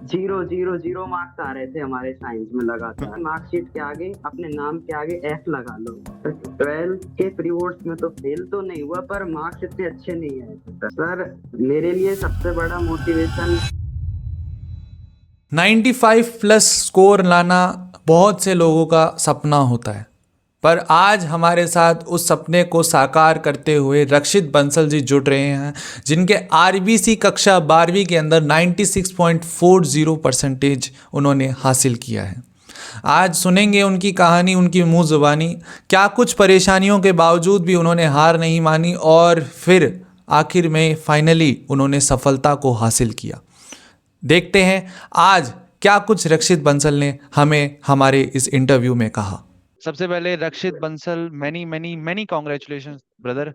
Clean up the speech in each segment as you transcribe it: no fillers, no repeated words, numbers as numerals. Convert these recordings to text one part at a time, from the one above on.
Zero zero zero marks आ रहे थे हमारे साइंस में लगातार। मार्कशीट के आगे, अपने नाम के आगे एफ लगा लो। 12th के प्री बोर्ड्स में तो फेल तो नहीं हुआ, पर मार्क्स इतने अच्छे नहीं आए थे सर। मेरे लिए सबसे बड़ा मोटिवेशन 95 प्लस स्कोर लाना बहुत से लोगों का सपना होता है, पर आज हमारे साथ उस सपने को साकार करते हुए रक्षित बंसल जी जुड़ रहे हैं, जिनके आरबीसी कक्षा 12वीं के अंदर 96.40 परसेंटेज उन्होंने हासिल किया है। आज सुनेंगे उनकी कहानी, उनकी मुंह जुबानी। क्या कुछ परेशानियों के बावजूद भी उन्होंने हार नहीं मानी और फिर आखिर में फाइनली उन्होंने सफलता को हासिल किया। देखते हैं आज क्या कुछ रक्षित बंसल ने हमें हमारे इस इंटरव्यू में कहा। सबसे पहले Rakshit Bansal, many many many congratulation brother,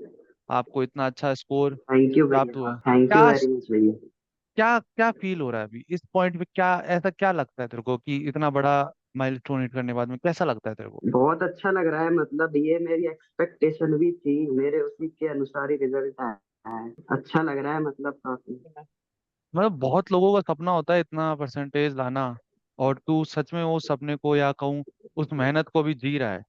आपको इतना अच्छा स्कोर थैंक यू प्राप्त भैया, हुआ। थैंक यू क्या वेरी मच भैया। क्या क्या फील हो रहा है अभी इस पॉइंट पे? क्या ऐसा क्या लगता है तेरे को कि इतना बड़ा माइलस्टोन हिट करने के बाद में कैसा लगता है तेरे को? बहुत अच्छा लग रहा है, मतलब ये मेरी एक्सपेक्टेशन भी थी, मेरे उसी के अनुसार ही रिजल्ट आया है। अच्छा लग रहा है, मतलब काफी। मतलब बहुत लोगों का सपना होता है इतना परसेंटेज लाना, और तू सच में वो सपने को, या कहूँ उस मेहनत को भी जी रहा है।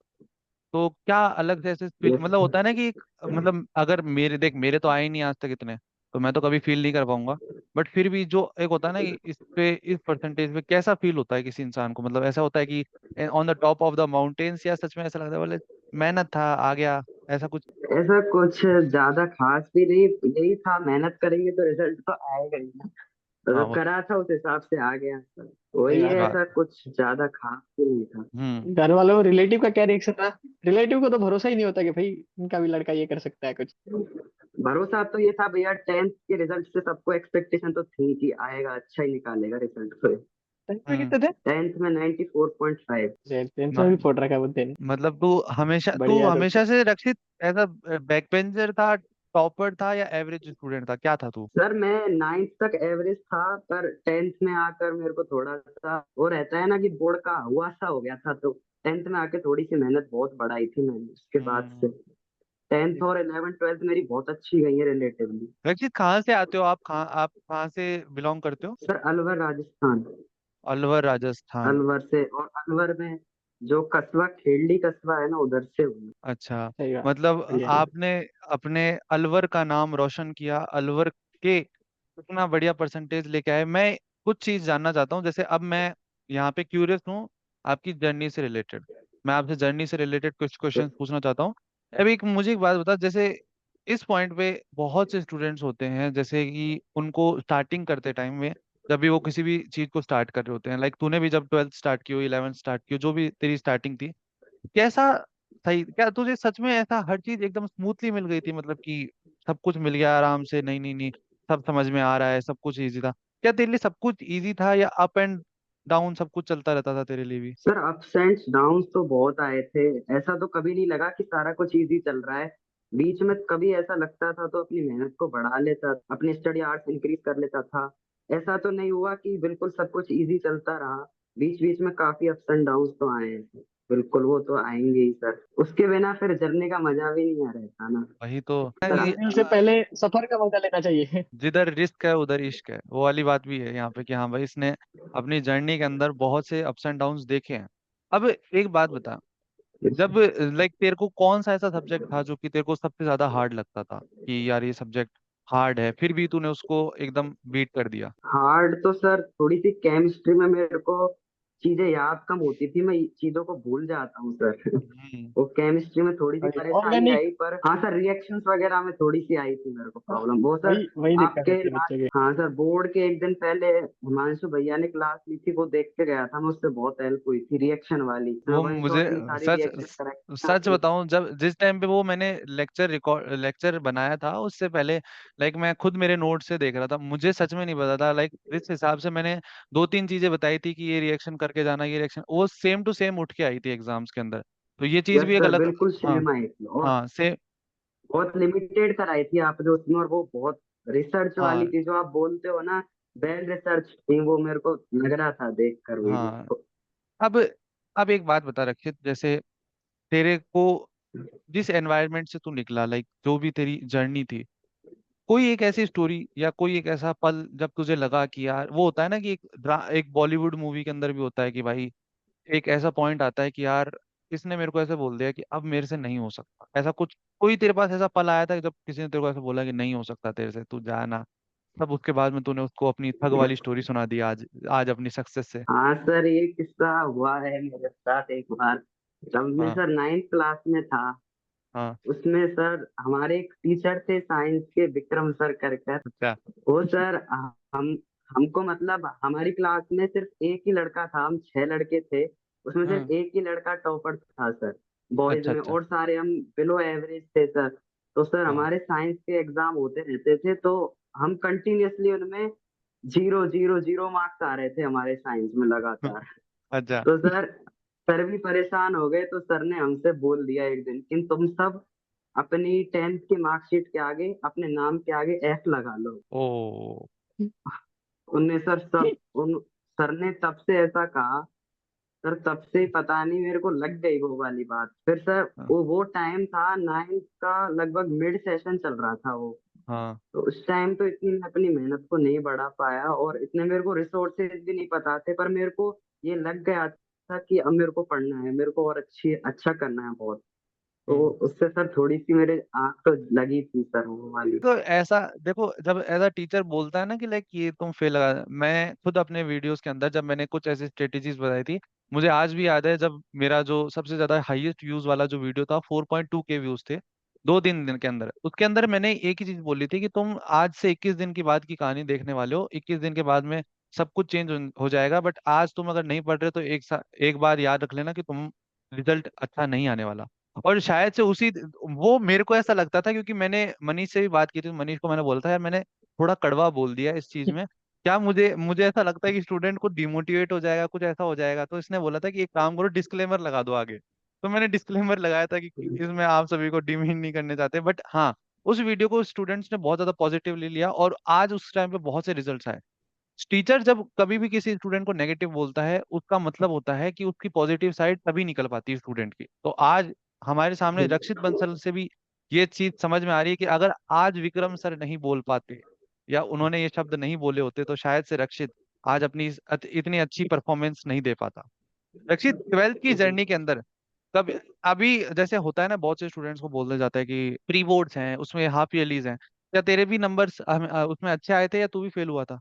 तो क्या अलग से ऐसे फील, यस। मतलब होता है ना कि मतलब अगर मेरे, देख मेरे तो आए ही नहीं आज तक इतने, तो मैं तो कभी फील नहीं कर पाऊंगा। बट फिर भी जो एक होता है ना कि इस पे, इस परसेंटेज पे कैसा फील होता है किसी इंसान को? मतलब ऐसा होता है कि on the top of the mountains, या सच में ऐसा लगता है बोले मेहनत था आ गया, ऐसा कुछ? ऐसा कुछ ज्यादा खास भी नहीं, यही था, मेहनत करेंगे तो रिजल्ट तो आएगा ही ना। तो हाँ जो वो करा था उस हिसाब से आ गया। सही वही है, बात है। बात। ऐसा कुछ ज्यादा खास भी नहीं था। घर वालों, रिलेटिव का क्या रिएक्शन था? रिलेटिव को तो भरोसा ही नहीं होता कि भाई इनका भी लड़का ये कर सकता है कुछ। भरोसा तो ये था भैया, 10th के रिजल्ट से सबको एक्सपेक्टेशन तो थी कि आएगा, अच्छा ही निकालेगा रिजल्ट तो। टेंथ में हम्म। कितने थे? 10th में 94.5। टेंथ में भी फोड़ रखा है बुद्ध ने। मतलब तू हमेशा, तू बढ़िया है तब तो। हमेशा से रक्षित ऐसा बैक बेंचर था, टॉपर था, या एवरेज स्टूडेंट था, क्या था तू? सर मैं 9th तक एवरेज था, पर 10th में आकर मेरे को थोड़ा सा वो रहता है ना कि बोर्ड का हुआ सा हो गया था, तो 10th में आके थोड़ी सी मेहनत बहुत बढ़ाई थी मैंने उसके बाद से। हम्म। 10th और 11th 12th मेरी बहुत अच्छी गई है रिलेटिवली। रक्षित कहाँ से आते हो आप? कहाँ से बिलोंग करते हो? सर अलवर राजस्थान। अलवर राजस्थान। अलवर से, और अलवर में जो कस्बा खेड़ली कस्बा है ना, उधर से हूँ। अच्छा। सही बात। मतलब बढ़िया। आपने अपने अलवर का नाम रोशन किया, अलवर के इतना बढ़िया परसेंटेज लेके आए। मैं कुछ चीज जानना चाहता हूँ, जैसे अब मैं यहाँ पे क्यूरियस हूँ आपकी जर्नी से रिलेटेड। मैं आपसे जर्नी से रिलेटेड कुछ क्वेश्चन पूछना चाहता हूँ। अभी मुझे एक बात बता, जैसे इस पॉइंट पे बहुत से स्टूडेंट्स होते हैं जैसे कि उनको स्टार्टिंग करते टाइम में, जब भी वो किसी भी चीज को स्टार्ट कर रहे होते हैं, लाइक तूने भी जब 12th स्टार्ट की हो, 11th स्टार्ट की हो, जो भी तेरी स्टार्टिंग थी, कैसा सही, क्या तुझे सच में ऐसा हर चीज एकदम स्मूथली मिल गई थी? मतलब कि सब कुछ मिल गया आराम से? नहीं नहीं नहीं, सब समझ में आ रहा है, सब कुछ इजी था? क्या तेरे लिए सब कुछ इजी था, या अप एंड डाउन सब कुछ चलता रहता था तेरे लिए भी? सर अप्स एंड डाउन्स तो बहुत आए थे। ऐसा तो कभी नहीं लगा कि सारा कुछ इजी चल रहा है। बीच में कभी ऐसा लगता था तो अपनी मेहनत को बढ़ा लेता, अपनी स्टडी आवर्स इंक्रीज कर लेता था। ऐसा तो नहीं हुआ कि बिल्कुल सब कुछ इजी चलता रहा। बीच बीच में काफी अप्स एंड डाउन्स तो आए हैं। बिल्कुल, वो तो आएंगे ही सर, उसके बिना फिर जर्नी का मजा भी नहीं आ रहता ना। वही तो सर मंजिल से पहले सफर का मजा लेना चाहिए। जिधर रिस्क है उधर इश्क है, वो वाली बात भी है यहाँ पे कि हाँ भाई इसने अपनी जर्नी के अंदर बहुत से अप्स एंड डाउन्स देखे हैं। अब एक बात बता, जब लाइक तेरे को कौन सा ऐसा सब्जेक्ट था जो कि तेरे को सबसे ज्यादा हार्ड लगता था कि यार ये सब्जेक्ट हार्ड है, फिर भी तूने उसको एकदम बीट कर दिया? हार्ड तो सर थोड़ी सी केमिस्ट्री में मेरे को चीजें याद कम होती थी, मैं चीजों को भूल जाता हूँ सर। हम्म। वो केमिस्ट्री में थोड़ी सी बढ़िया, परेशानी ऑर्गेनिक। आई, पर हाँ सर रिएक्शंस वगैरह में थोड़ी सी आई थी मेरे को हाँ, प्रॉब्लम, वो सर वही वही दिक्कत आपके होती है बच्चे लास्ट। की। हाँ सर, बोर्ड के एक दिन पहले हिमांशु भैया ने क्लास ली थी, वो देख के गया था मैं, उससे बहुत हेल्प हुई थी रिएक्शन वाली, मैं वो वन मुझे शॉट में सारी सच रिएक्शन करेक्ट सच आती। बताऊं, जब जिस टाइम पे वो मैंने लेक्चर बनाया था, उससे पहले लाइक मैं खुद मेरे नोट से देख रहा था, मुझे सच में नहीं पता था लाइक जिस हिसाब से मैंने दो तीन चीजें बताई थी कि ये रिएक्शन करके जाना, ये रिएक्शन, वो सेम टू सेम उठ के आई थी एग्जाम्स के अंदर। तो ये चीज यस भी एक सर, अलग। बिल्कुल हाँ। सेम आई थी, और हाँ सेम। बहुत लिमिटेड कराई थी आपने उसमें, और वो बहुत रिसर्च वाली हाँ। थी जो आप बोलते हो ना, वेल रिसर्च थी वो, मेरे को लग रहा था देख कर हाँ। वीडियो। अब अब एक बात बता रखित, जैसे तेरे को जिस एनवायरनमेंट से तू निकला, लाइक जो भी तेरी जर्नी थी, कोई एक ऐसी स्टोरी या कोई एक ऐसा पल जब तुझे लगा कि यार, वो होता है ना कि एक बॉलीवुड मूवी के अंदर भी होता है कि भाई एक ऐसा पॉइंट आता है कि यार इसने मेरे को ऐसे बोल दिया कि अब मेरे से नहीं हो सकता, ऐसा कुछ कोई तेरे पास ऐसा पल आया था कि जब किसी ने तेरे को ऐसा बोला कि नहीं हो सकता तेरे से, तू जा ना, तब उसके बाद में तूने उसको अपनी ठग वाली स्टोरी सुना दी आज आज अपनी सक्सेस से? हाँ सर, ये किस्सा हुआ है मेरे साथ एक बार। जब मैं हाँ। सर 9th क्लास में था, हाँ। उसमें सर हमारे एक टीचर थे साइंस के, विक्रम सर कर कर। अच्छा। वो सर हम हमको मतलब हमारी क्लास में सिर्फ एक ही लड़का था, हम 6 लड़के थे, उसमें सिर्फ हम्म। एक ही लड़का टॉपर था सर, बॉयज अच्छा में, अच्छा। और सारे हम बिलो एवरेज थे सर। तो सर हाँ। हमारे साइंस के एग्जाम होते रहते थे, तो हम कंटिन्यूअसली उनमें 0 0 0 मार्क्स आ रहे थे हमारे साइंस में लगातार। अच्छा। तो सर भी परेशान हो गए, तो सर ने हमसे बोल दिया एक दिन कि तुम सब अपनी 10th की मार्कशीट के आगे, अपने नाम के आगे F लगा लो। ओ। उनने सर सब उन सर ने तब से ऐसा कहा सर, तब से पता नहीं मेरे को लग गई वो वाली बात। फिर सर हाँ। वो टाइम था 9th का, लगभग मिड सेशन चल रहा था वो। हाँ। तो उस टाइम तो इतनी मैं अपनी मेहनत को नहीं बढ़ा पाया, और इतने मेरे को रिसोर्सेज भी नहीं पता थे, पर मेरे को ये लग गया था कि अब मेरे को पढ़ना है, मेरे को और अच्छा करना है बहुत। तो हम्म। उससे सर थोड़ी सी मेरे आंख तो लगी थी सर वो वाली। तो ऐसा देखो, जब एज अ टीचर बोलता है ना कि लाइक ये तुम फेल लगा, मैं खुद अपने वीडियोस के अंदर जब मैंने कुछ ऐसी स्ट्रेटेजीज बताई थी, मुझे आज भी याद है जब मेरा जो सबसे ज्यादा हाईएस्ट व्यूज वाला जो वीडियो था, 4.2 के व्यूज थे 2 3 दिन के अंदर, उसके अंदर मैंने एक ही चीज बोली थी कि तुम आज से 21 दिन के बाद की कहानी देखने वाले हो, 21 दिन के बाद में सब कुछ चेंज हो जाएगा, बट आज तुम अगर नहीं पढ़ रहे तो एक बार याद रख लेना कि तुम रिजल्ट अच्छा नहीं आने वाला। और शायद से उसी वो मेरे को ऐसा लगता था, क्योंकि मैंने मनीष से भी बात की थी, मनीष को मैंने बोला था यार मैंने थोड़ा कड़वा बोल दिया इस चीज में, क्या मुझे मुझे ऐसा लगता है कि स्टूडेंट को डिमोटिवेट हो जाएगा, कुछ ऐसा हो जाएगा, तो इसने बोला था कि एक काम करो, डिस्क्लेमर लगा दो आगे। तो मैंने डिस्क्लेमर लगाया था कि इसमें आप सभी को डिमीन नहीं करने चाहते, बट हाँ, उस वीडियो को स्टूडेंट्स ने बहुत ज्यादा पॉजिटिवली लिया और आज उस टाइम पे बहुत से रिजल्ट्स आए। टीचर जब कभी भी किसी स्टूडेंट को नेगेटिव बोलता है, उसका मतलब होता है कि उसकी पॉजिटिव साइड तभी निकल पाती है स्टूडेंट की। तो आज हमारे सामने रक्षित बंसल से भी ये चीज समझ में आ रही है कि अगर आज विक्रम सर नहीं बोल पाते या उन्होंने ये शब्द नहीं बोले होते, तो शायद से रक्षित आज अपनी इतनी अच्छी परफॉर्मेंस नहीं दे पाता। रक्षित, 12th की जर्नी के अंदर कब, अभी जैसे होता है ना, बहुत से स्टूडेंट्स को बोल जाता है कि प्री बोर्ड्स हैं, उसमें हाफ ईयरलीज हैं, क्या तेरे भी नंबर्स उसमें अच्छे आए थे या तू भी फेल हुआ था?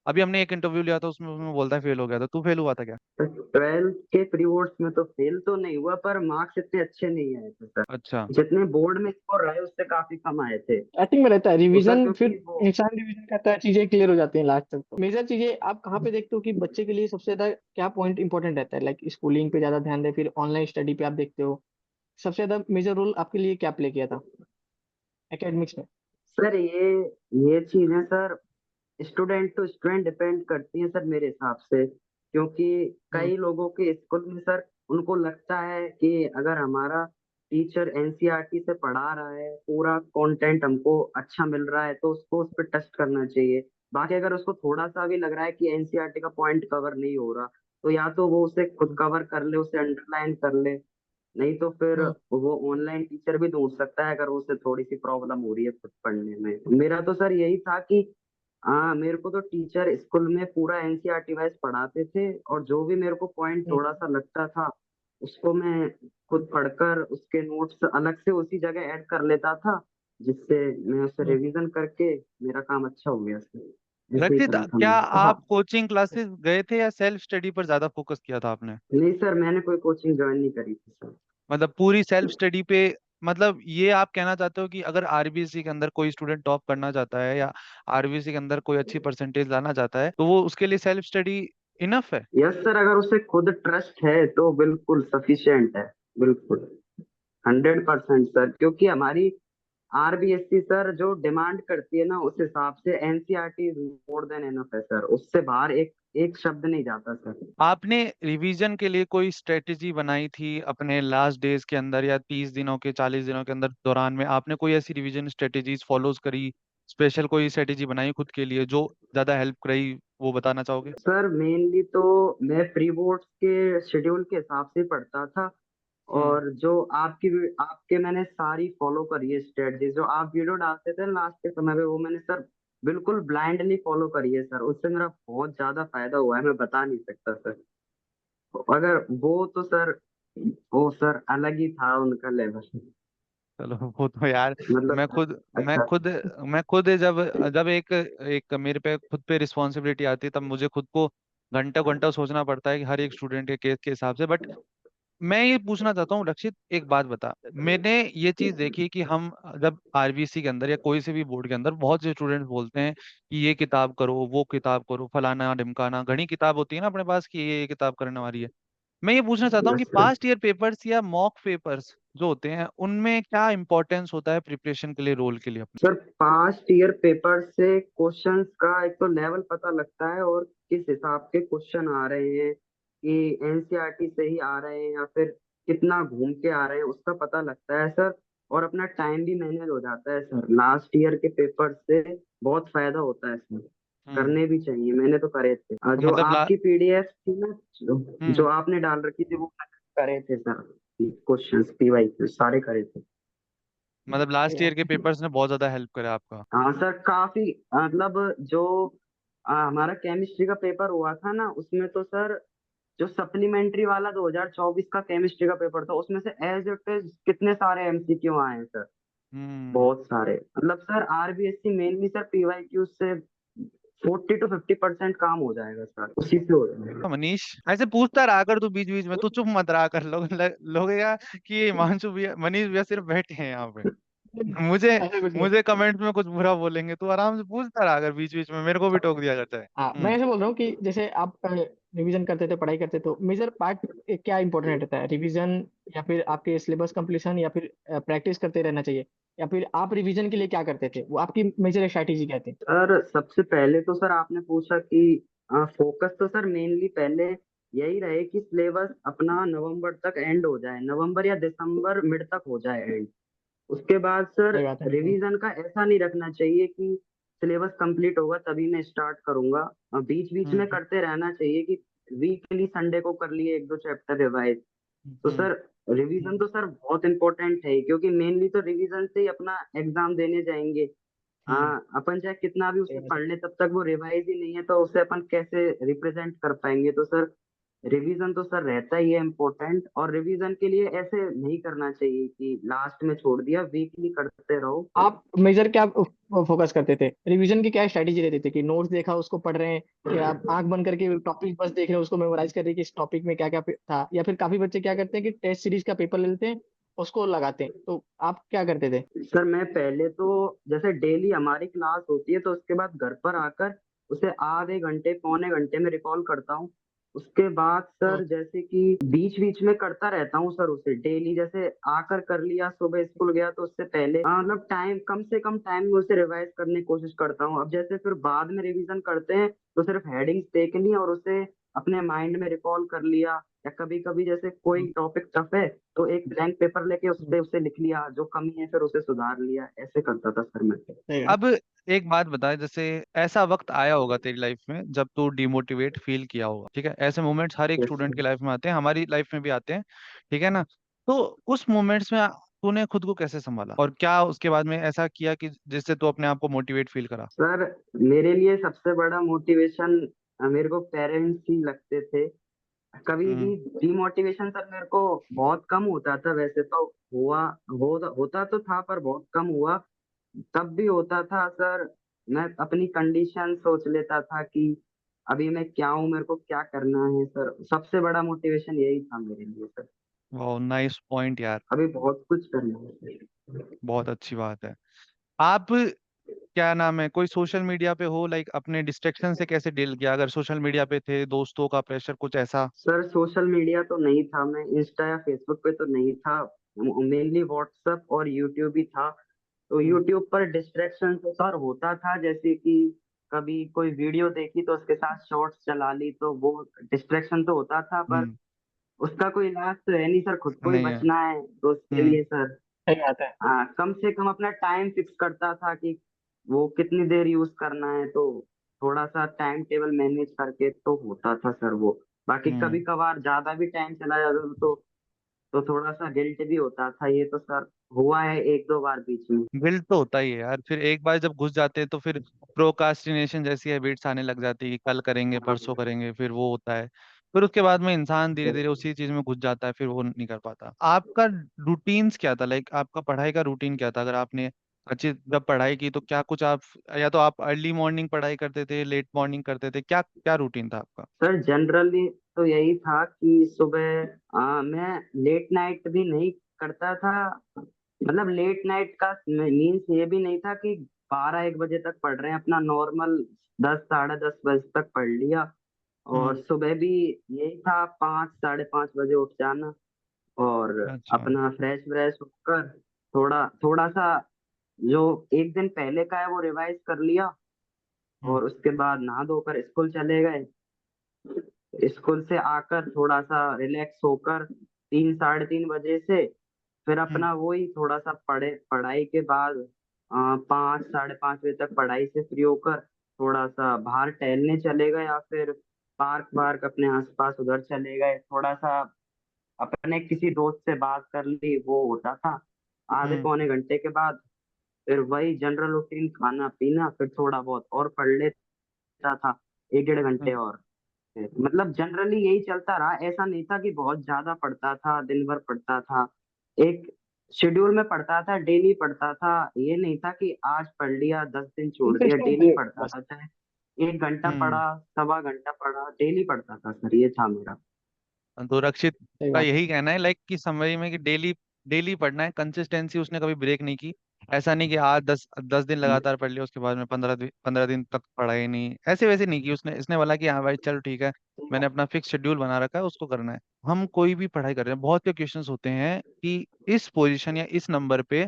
अभी हमने एक इंटरव्यू लिया था, उसमें उसमें बोलता है फेल हो गया था, तू फेल हुआ था क्या? 12th के प्री बोर्ड्स में तो फेल तो नहीं हुआ, पर मार्क्स इतने अच्छे नहीं आए थे सर। अच्छा। जितने बोर्ड में स्कोर रहे उससे काफी कम आए थे। स्टार्टिंग में रहता है तो सर रिवीजन, फिर क्योंकि वो इंसान रिवीजन करता है, चीजें क्लियर हो जाती हैं लास्ट तक। तो मेजर चीजें आप कहाँ पे देखते हो कि बच्चे के लिए सबसे ज्यादा क्या पॉइंट इंपॉर्टेंट रहता है? लाइक स्कूलिंग पे ज्यादा ध्यान दे, फिर ऑनलाइन स्टडी पे आप देखते हो सबसे ज्यादा मेजर रोल आपके लिए क्या प्ले किया था एकेडमिक्स में? सर ये चीजें sir student to student depend करती है सर मेरे हिसाब से। क्योंकि हम्म। कई लोगों के स्कूल में सर उनको लगता है कि अगर हमारा टीचर एनसीईआरटी से पढ़ा रहा है, पूरा कंटेंट हमको अच्छा मिल रहा है, तो उसको उस पर टेस्ट करना चाहिए। बाकी अगर उसको थोड़ा सा भी लग रहा है कि एनसीईआरटी का पॉइंट कवर नहीं हो रहा, तो या तो वो उसे खुद कवर कर ले, उसे अंडरलाइन कर ले, नहीं तो फिर हम्म। वो ऑनलाइन टीचर भी ढूंढ सकता है अगर उसे थोड़ी सी प्रॉब्लम हो रही है खुद पढ़ने में। मेरा तो सर यही था कि हाँ, मेरे को तो टीचर स्कूल में पूरा एनसीईआरटी वाइज पढ़ाते थे, और जो भी मेरे को पॉइंट हम्म। थोड़ा सा लगता था उसको मैं खुद पढ़कर उसके नोट्स अलग से उसी जगह ऐड कर लेता था, जिससे मैं उसे हम्म। रिवीजन करके मेरा काम अच्छा हो गया सर। ऐसे ही रक्षित, करा था क्या मैं। हाँ। आप कोचिंग क्लासेस गए थे या सेल्फ स्टडी पर ज्यादा फोकस किया था आपने? नहीं सर, मैंने कोई कोचिंग ज्वाइन नहीं करी थी सर। मतलब पूरी सेल्फ स्टडी पे, मतलब ये आप कहना चाहते हो कि अगर आरबीएससी के अंदर कोई स्टूडेंट टॉप करना चाहता है या आरबीएससी के अंदर कोई अच्छी परसेंटेज लाना चाहता है, तो वो उसके लिए सेल्फ स्टडी इनफ है? यस सर, अगर उसे खुद ट्रस्ट है तो बिल्कुल सफिशिएंट है। बिल्कुल 100% सर, क्योंकि हमारी आरबीएससी सर जो डिमांड करती है ना, उस हिसाब से एनसीईआरटी मोर देन एनफ है सर, उससे बाहर एक एक शब्द नहीं जाता सर। आपने रिवीजन के लिए कोई स्ट्रेटेजी बनाई थी अपने लास्ट डेज के अंदर या 30 दिनों के 40 दिनों के अंदर दौरान में, आपने कोई ऐसी रिवीजन स्ट्रेटेजीज फॉलोज करी, स्पेशल कोई स्ट्रेटेजी बनाई खुद के लिए जो ज्यादा हेल्प रही, वो बताना चाहोगे? सर मेनली तो मैं प्री बोर्ड्स के शेड्यूल के हिसाब से पढ़ता था। और जो आपके मैंने सारी फॉलो करी है स्ट्रेटजी, जो आप वीडियो डालते थे लास्ट के समय पे, वो मैंने सर बिल्कुल ब्लाइंडली फॉलो करी है सर। उससे मेरा बहुत ज्यादा फायदा हुआ है, मैं बता नहीं सकता सर। अगर वो सर अलग ही था उनका लेवल। चलो वो तो यार, मतलब मैं सर, खुद मैं अच्छा खुद मैं खुद जब जब एक एक मेरे पे खुद पे रिस्पॉन्सिबिलिटी आती है, तब मुझे खुद को घंटा घंटा सोचना पड़ता है कि हर एक स्टूडेंट के केस के हिसाब से। बट मैं ये पूछना चाहता हूँ रक्षित, एक बात बता। मैंने ये चीज देखी कि हम जब आरबीसी के अंदर या कोई से भी बोर्ड के अंदर बहुत से स्टूडेंट्स बोलते हैं कि ये किताब करो, वो किताब करो, फलाना ढिमकाना, घनी किताब होती है ना अपने पास कि ये किताब करने वाली है। मैं ये पूछना चाहता हूँ कि सर। पास्ट ईयर पेपर्स या मॉक पेपर्स जो होते हैं, उनमें क्या इंपॉर्टेंस होता है प्रिपरेशन के लिए, रोल के लिए अपने? सर पास्ट ईयर पेपर से क्वेश्चंस का एक तो लेवल पता लगता है, और किस हिसाब के क्वेश्चन आ रहे हैं, कि एनसीईआरटी से ही आ रहे हैं या फिर कितना घूम के आ रहे हैं, उसका पता लगता है सर। और अपना टाइम भी मैनेज हो जाता है सर, लास्ट ईयर के पेपर से बहुत फायदा होता है सर। हम्म। करने भी चाहिए, मैंने तो करे थे। तो जो मतलब आपकी पीडीएफ थी ना, जो हम्म, आपने डाल रखी थी, वो करे थे सर। क्वेश्चंस पीवाई सारे करे थे। मतलब लास्ट ईयर के पेपर्स ने बहुत ज्यादा हेल्प करा आपका? हाँ सर काफी, मतलब जो हमारा केमिस्ट्री का पेपर हुआ था ना, उसमें तो सर जो सप्लीमेंट्री वाला 2024 का केमिस्ट्री का पेपर था, उसमें से एज इट इज कितने सारे एमसीक्यू आए हैं सर। हम्म। बहुत सारे, मतलब sir RBSC mainly sir PYQ से 40 to 50% काम हो जाएगा सर, उसी से हो जाएगा। मनीष, ऐसे पूछता रहा कर तू बीच बीच में, तू चुप मत रहा कर। लोगेगा कि ये हिमांशु भैया, मनीष भैया सिर्फ बैठे हैं यहाँ पे, मुझे ऐसा कुछ नहीं। मुझे कमेंट्स में कुछ बुरा बोलेंगे। तू आराम से पूछता रहा अगर बीच बीच में, मेरे को भी टोक दिया करता है। हाँ, मैं हम्म। ऐसे बोल रहा हूँ कि जैसे आप रिवीजन करते थे, पढ़ाई करते, तो मेजर पार्ट क्या इंपॉर्टेंट रहता है? रिवीजन, या फिर आपके सिलेबस कंप्लीशन, या फिर प्रैक्टिस करते रहना चाहिए, या फिर आप रिवीजन के लिए क्या करते थे? वो आपकी मेजर स्ट्रैटेजी क्या थी? सर सबसे पहले तो सर आपने पूछा कि फोकस तो सर मेनली पहले यही रहे कि सिलेबस अपना नवंबर तक एंड हो जाए, नवंबर या दिसंबर मिड तक हो जाए एंड। उसके बाद सर सही बात है। रिवीजन का ऐसा नहीं रखना चाहिए कि सिलेबस कंप्लीट होगा तभी मैं स्टार्ट करूंगा। बीच बीच में हम्म। करते रहना चाहिए, कि वीकली संडे को कर लिए एक दो चैप्टर रिवाइज। तो हम्म। सर रिवीजन तो सर बहुत इंपॉर्टेंट है, क्योंकि मेनली तो रिवीजन से ही अपना एग्जाम देने जाएंगे। हम्म। हाँ, अपन चाहे कितना भी सही उसे बात है। पढ़ ले, तब तक वो रिवाइज ही नहीं है तो उसे अपन कैसे रिप्रेजेंट कर पाएंगे। तो सर रिवीजन तो सर रहता ही है इम्पोर्टेंट, और रिवीजन के लिए ऐसे नहीं करना चाहिए कि लास्ट में छोड़ दिया, वीकली करते रहो। आप मेजर क्या फोकस करते थे? रिवीजन की क्या स्ट्रैटेजी रहती थी? कि नोट्स देखा उसको पढ़ रहे हैं, या आप आंख बंद करके टॉपिक बस देख रहे हैं, उसको मेमोराइज कर रहे हैं कि इस टॉपिक में क्या क्या था? या फिर काफी बच्चे क्या करते हैं कि टेस्ट सीरीज का पेपर ले लेते हैं, उसको लगाते हैं, तो आप क्या करते थे? सर मैं पहले तो जैसे डेली हमारी क्लास होती है, तो उसके बाद घर पर आकर उसे आधे घंटे पौने घंटे में रिकॉल करता हूँ। उसके बाद हम्म। सर जैसे कि बीच बीच में करता रहता हूँ सर, उसे डेली जैसे आकर कर लिया, सुबह स्कूल गया तो उससे पहले मतलब टाइम कम से कम टाइम में उसे रिवाइज करने की कोशिश करता हूँ। अब जैसे फिर बाद में रिवीजन करते हैं, तो सिर्फ हेडिंग्स देख ली और उसे अपने माइंड में रिकॉल कर लिया। या कभी कभी जैसे कोई टॉपिक टफ है, तो एक ब्लैंक पेपर लेके उस हम्म। पे उसे लिख लिया, जो कमी है फिर उसे सुधार लिया, ऐसे करता था सर मैं। सही बात। अब एक बात बता, जैसे ऐसा वक्त आया होगा तेरी लाइफ में जब तू डिमोटिवेट फील किया होगा, ठीक है? ऐसे मोमेंट्स हर एक यस स्टूडेंट सर। की लाइफ में आते हैं, हमारी लाइफ में भी आते हैं, ठीक है ना? तो उस मोमेंट्स में तूने खुद को कैसे संभाला, और क्या उसके बाद में ऐसा किया कि जिससे तू अपने आप को मोटिवेट फील करा? सर मेरे लिए सबसे बड़ा मोटिवेशन मेरे को पेरेंट्स ही लगते थे। कभी हम्म। भी डिमोटिवेशन सर मेरे को बहुत कम होता था, वैसे तो हुआ होता तो था, पर बहुत कम हुआ। तब भी होता था सर, मैं अपनी कंडीशन सोच लेता था कि अभी मैं क्या हूँ, मेरे को क्या करना है सर। सबसे बड़ा मोटिवेशन यही था मेरे लिए सर। वाह, नाइस पॉइंट यार। अभी बहुत कुछ करना है सर। बहुत अच्छी बात है। आप, क्या नाम है, कोई सोशल मीडिया पे हो, लाइक अपने डिस्ट्रैक्शन से कैसे डील किया? अगर सोशल मीडिया पे थे, दोस्तों का प्रेशर, कुछ ऐसा? सर सोशल मीडिया तो नहीं था, मैं इंस्टा या फेसबुक पे तो नहीं था। मेनली व्हाट्सएप और यूट्यूब ही था। तो हम्म। यूट्यूब पर डिस्ट्रैक्शन तो सर होता था, जैसे कि कभी कोई वीडियो देखी तो उसके साथ शॉर्ट्स चला ली, तो वो डिस्ट्रैक्शन तो होता था। पर हम्म। उसका कोई इलाज तो है नहीं सर, खुद को ही नहीं है। बचना है तो उसके हम्म। लिए सर सही बात है। कम से कम अपना टाइम फिक्स करता था कि वो कितनी देर यूज करना है। तो थोड़ा सा टाइम टेबल मैनेज करके तो होता था सर वो। बाकी कभी हम्म। कभार ज्यादा भी टाइम चला जाता था, तो तो थोड़ा सा गिल्ट भी होता था। ये तो सर हुआ है एक दो बार बीच में। गिल्ट तो होता ही है यार, फिर एक बार जब घुस जाते हैं तो फिर प्रोकास्टिनेशन जैसी हैबिट्स आने लग जाती है कि कल करेंगे हाँ। परसों करेंगे, फिर वो होता है। फिर उसके बाद में इंसान धीरे yes, धीरे उसी चीज में घुस जाता है, फिर वो नहीं कर पाता। आपका रूटीन्स क्या था, लाइक आपका पढ़ाई का रूटीन क्या था? अगर आपने अच्छी जब पढ़ाई की तो क्या कुछ आप, या तो आप अर्ली मॉर्निंग पढ़ाई करते थे, लेट मॉर्निंग करते थे, क्या क्या रूटीन था आपका? सर जनरली तो यही था कि सुबह मैं लेट नाइट भी नहीं करता था। मतलब लेट नाइट का मीन्स ये भी नहीं था कि 12 1 बजे तक पढ़ रहे हैं। अपना नॉर्मल 10 साढ़े 10 बजे तक पढ़ लिया। और हम्म। सुबह भी यही था 5 साढ़े 5 बजे उठ जाना। और अच्छा। अपना फ्रेश व्रेश होकर थोड़ा थोड़ा सा जो एक दिन पहले का है वो रिवाइज कर लिया। हम्म। और उसके बाद नहा धोकर स्कूल चले गए। स्कूल से आकर थोड़ा सा रिलैक्स होकर 3 साढ़े 3 बजे से फिर हम्म। अपना वही थोड़ा सा पढ़ाई के बाद 5 साढ़े 5 बजे तक पढ़ाई से फ्री होकर थोड़ा सा बाहर टहलने चले गए, या फिर पार्क वार्क अपने आसपास उधर चले गए। थोड़ा सा अपने किसी दोस्त से बात कर ली, वो होता था। आधे हम्म। पौने घंटे के बाद फिर वही जनरल रूटीन, खाना पीना, फिर थोड़ा बहुत और पढ़ लेता था 1 1.5 घंटे हम्म। और। मतलब जनरली यही चलता रहा। ऐसा नहीं था कि बहुत ज्यादा पढ़ता था, दिन भर पढ़ता था। एक शेड्यूल में पढ़ता था, डेली पढ़ता था। ये नहीं था कि आज पढ़ लिया 10 दिन छोड़ दिया। कंसिस्टेंट डेली थे पढ़ता बस। था, चाहे 1 घंटा हम्म। पढ़ा, सवा घंटा पढ़ा, डेली पढ़ता था सर। ये था मेरा। तो रक्षित सही का बात है। यही कहना है, लाइक कि समझ में कि डेली डेली पढ़ना है, कंसिस्टेंसी उसने कभी ब्रेक नहीं की। ऐसा नहीं कि आज 10 10 दिन लगातार पढ़ लिया, उसके बाद में 15 दिन तक पढ़ा ही नहीं, ऐसे वैसे नहीं की उसने। इसने बोला कि हाँ भाई चल ठीक है, सही मैंने बात। अपना फिक्स शेड्यूल बना रखा है, उसको करना है। हम कोई भी पढ़ाई कर रहे हैं, बहुत से क्वेश्चंस होते हैं कि इस पोजीशन या इस नंबर पे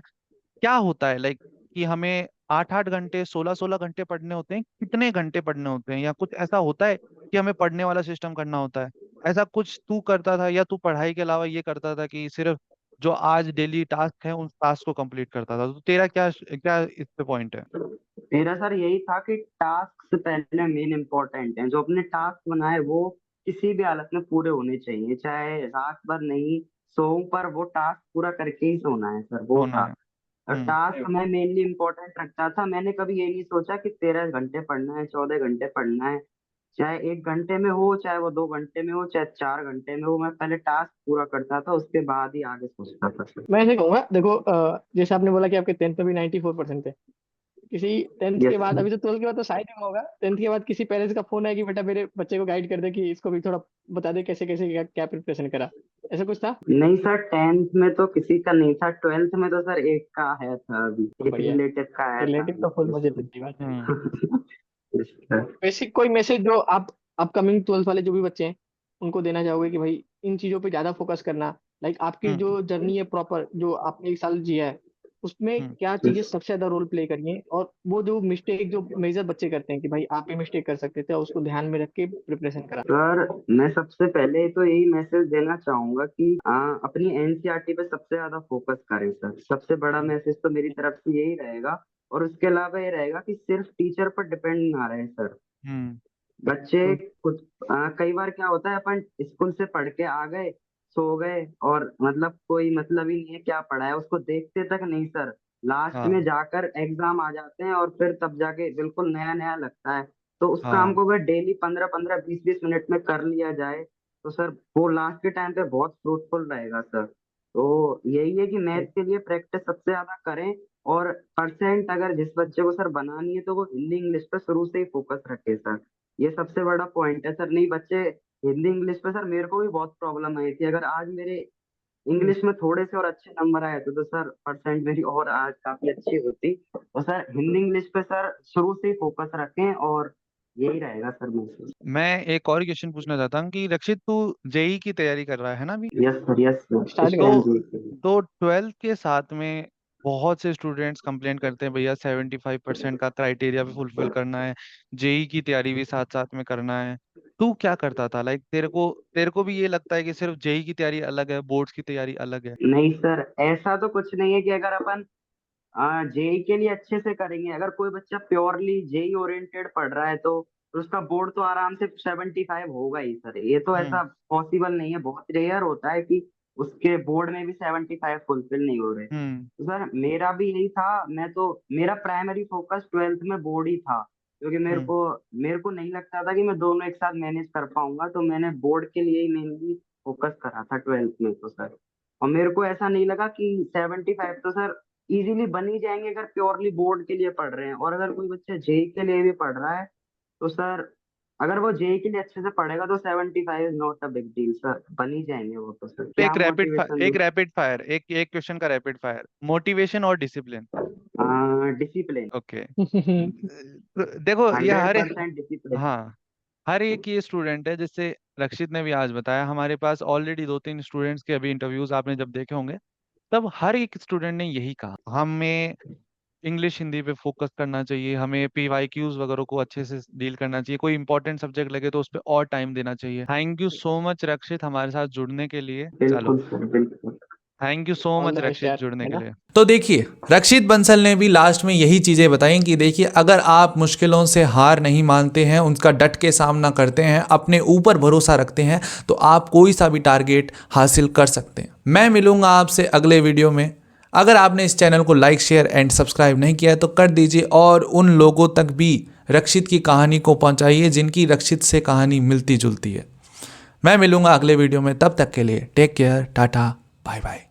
क्या होता है, लाइक कि हमें 8 8 घंटे 16 16 घंटे पढ़ने होते हैं, कितने घंटे पढ़ने होते हैं, या कुछ ऐसा होता है कि हमें पढ़ने वाला सिस्टम करना होता है? ऐसा कुछ तू करता था, या तू पढ़ाई के अलावा ये करता था कि सिर्फ जो आज डेली टास्क है उन टास्क को कंप्लीट करता था? तो तेरा क्या क्या इस पे पॉइंट है? मेरा सर यही था कि टास्क से पहले मेन इम्पोर्टेंट है। जो अपने टास्क बनाए वो किसी भी हालत में पूरे होने चाहिए, चाहे रात भर नहीं सोऊं, पर वो टास्क पूरा करके ही सोना है सर, वो होना था। है। और हम्म। टास्क मैं मेनली इम्पोर्टेंट रखता था। मैंने कभी ये नहीं सोचा कि 13 घंटे पढ़ना है, 14 घंटे पढ़ना है। चाहे 1 घंटे में हो, चाहे वो 2 घंटे में हो, चाहे 4 घंटे में हो, मैं पहले टास्क पूरा करता था, उसके बाद ही आगे सोचता था सर। मैं ऐसे कहूंगा, देखो जैसे आपने बोला कि आपके 10th में भी 94% थे। किसी 10th के यस। बाद, अभी तो 12th के बाद तो शायद ही होगा, 10th के बाद किसी पेरेंट्स का फोन है कि बेटा मेरे बच्चे को गाइड कर दे, कि इसको भी थोड़ा बता दे कैसे कैसे क्या, क्या प्रिपरेशन करा। ऐसा कुछ था? नहीं सर, 10th में तो किसी का नहीं था। 12th में तो सर एक का है था, अभी तो एक बढ़िया। रिलेटिव का आया था रिलेटिव अभी। तो फुल यस। मजे लेती बात। हम्म। Yes sir. बेसिक कोई मैसेज जो आप अपकमिंग 12th वाले जो भी बच्चे हैं उनको देना चाहोगे कि भाई इन चीजों पे ज्यादा फोकस करना, लाइक आपकी हम्म। जो जर्नी है प्रॉपर जो आपने 1 साल जिया है उसमें हम्म। क्या चीजें सबसे ज्यादा रोल प्ले करी हैं, और वो जो मिस्टेक जो मेजर बच्चे करते हैं कि भाई आप भी मिस्टेक कर सकते थे, उसको ध्यान में रख के प्रिपरेशन करा। सर मैं सबसे पहले तो यही मैसेज देना चाहूंगा कि अपनी एनसीईआरटी पे सबसे ज्यादा फोकस करें सर। सबसे बड़ा मैसेज तो मेरी तरफ से यही रहेगा। और उसके अलावा ये रहेगा कि सिर्फ टीचर पर डिपेंड ना रहे सर। हम्म। बच्चे कुछ कई बार क्या होता है, अपन स्कूल से पढ़ के आ गए, सो गए, और मतलब कोई मतलब ही नहीं है क्या पढ़ा है, उसको देखते तक नहीं सर। लास्ट में हाँ। जाकर एग्जाम आ जाते हैं और फिर तब जाके बिल्कुल नया नया लगता है। तो उस काम हाँ। को अगर डेली 15 15 20 20 मिनट में कर लिया जाए तो सर वो लास्ट के टाइम पे बहुत फ्रूटफुल रहेगा सर। तो यही है कि मैथ के लिए प्रैक्टिस सबसे ज्यादा करें। और परसेंट अगर जिस बच्चे को सर बनानी है तो वो हिंदी इंग्लिश पे शुरू से ही फोकस रखे सर। ये सबसे बड़ा पॉइंट है सर। नहीं बच्चे हिंदी इंग्लिश पे सर, मेरे को भी बहुत प्रॉब्लम आई थी। अगर आज मेरे इंग्लिश में थोड़े से और अच्छे नंबर आए तो सर परसेंट मेरी और आज काफी अच्छी होती। तो सर हिंदी इंग्लिश पे सर शुरू से ही फोकस रखें, और यही रहेगा सर मैसेज। मैं एक और क्वेश्चन पूछना चाहता हूँ कि रक्षित, तू जेई की तैयारी कर रहा है ना अभी? Yes sir, yes sir, start तो करा। स्टैंड जी के लिए। तो 12th के साथ में बहुत से स्टूडेंट्स कंप्लेंट करते हैं, भैया 75% का क्राइटेरिया भी फुलफिल करना है, जेई की तैयारी भी साथ साथ में करना है। तू क्या करता था, लाइक तेरे को भी ये लगता है कि सिर्फ जेई की तैयारी अलग है, बोर्ड्स की तैयारी अलग है? नहीं सर, ऐसा तो कुछ नहीं है कि अगर अपन जेई के लिए अच्छे से करेंगे, अगर कोई बच्चा प्योरली जेई ओरिएंटेड पढ़ रहा है तो उसका बोर्ड तो आराम से 75 होगा ही सर। ये तो हम्म। ऐसा पॉसिबल नहीं है, बहुत रेयर होता है कि उसके बोर्ड में भी 75 फुलफिल नहीं हो रहे। तो सर मेरा भी यही था, मेरा प्राइमरी फोकस 12th में बोर्ड ही था, क्योंकि मेरे को नहीं लगता था कि मैं दोनों एक साथ मैनेज कर पाऊंगा, तो मैंने बोर्ड के लिए ही मेनली फोकस करा था 12th में तो सर। और मेरे को ऐसा नहीं लगा कि 75 तो सर इजीली बन ही जाएंगे अगर प्योरली बोर्ड के लिए पढ़ रहे हैं। और अगर कोई बच्चा जेई के लिए भी पढ़ रहा है तो सर अगर वो जेई के लिए अच्छे से पढ़ेगा तो 75 is not a big deal sir, बन ही जाएंगे वो तो सर। क्या मोटिवेशन एक रैपिड फायर, एक क्वेश्चन का रैपिड फायर, मोटिवेशन और डिसिप्लिन। डिसिप्लिन, ओके, देखो ये 100% डिसिप्लिन। हाँ, हर एक ये स्टूडेंट है, जिससे रक्षित ने भी आज बताया, हमारे पास ऑलरेडी 2-3 स्टूडेंट्स के अभी इंटरव्यूज आपने जब देखे होंगे, तब हर एक स्टूडेंट ने यही कहा, हमें इंग्लिश हिंदी पे फोकस करना चाहिए, हमें पीवाईक्यूज वगैरह को अच्छे से डील करना चाहिए, कोई इंपॉर्टेंट सब्जेक्ट लगे तो उस पर और टाइम देना चाहिए। Thank you so much Rakshit हमारे साथ जुड़ने के लिए। चलो, बिल्कुल सर, बिल्कुल। Thank you so all much the best Rakshit यार, जुड़ने है के ना। लिए। तो देखिए, रक्षित बंसल ने भी लास्ट में यही चीज़ें बताई कि देखिए, अगर आप मुश्किलों से हार नहीं मानते हैं, उनका डट के सामना करते हैं, अपने ऊपर भरोसा रखते हैं, तो आप कोई सा भी टारगेट हासिल कर सकते हैं। मैं मिलूंगा आपसे अगले वीडियो में। अगर आपने इस चैनल को लाइक, शेयर एंड सब्सक्राइब नहीं किया है तो कर दीजिए, और उन लोगों तक भी रक्षित की कहानी को पहुंचाइए जिनकी रक्षित से कहानी मिलती जुलती है। मैं मिलूंगा अगले वीडियो में, तब तक के लिए take care, tata, bye bye.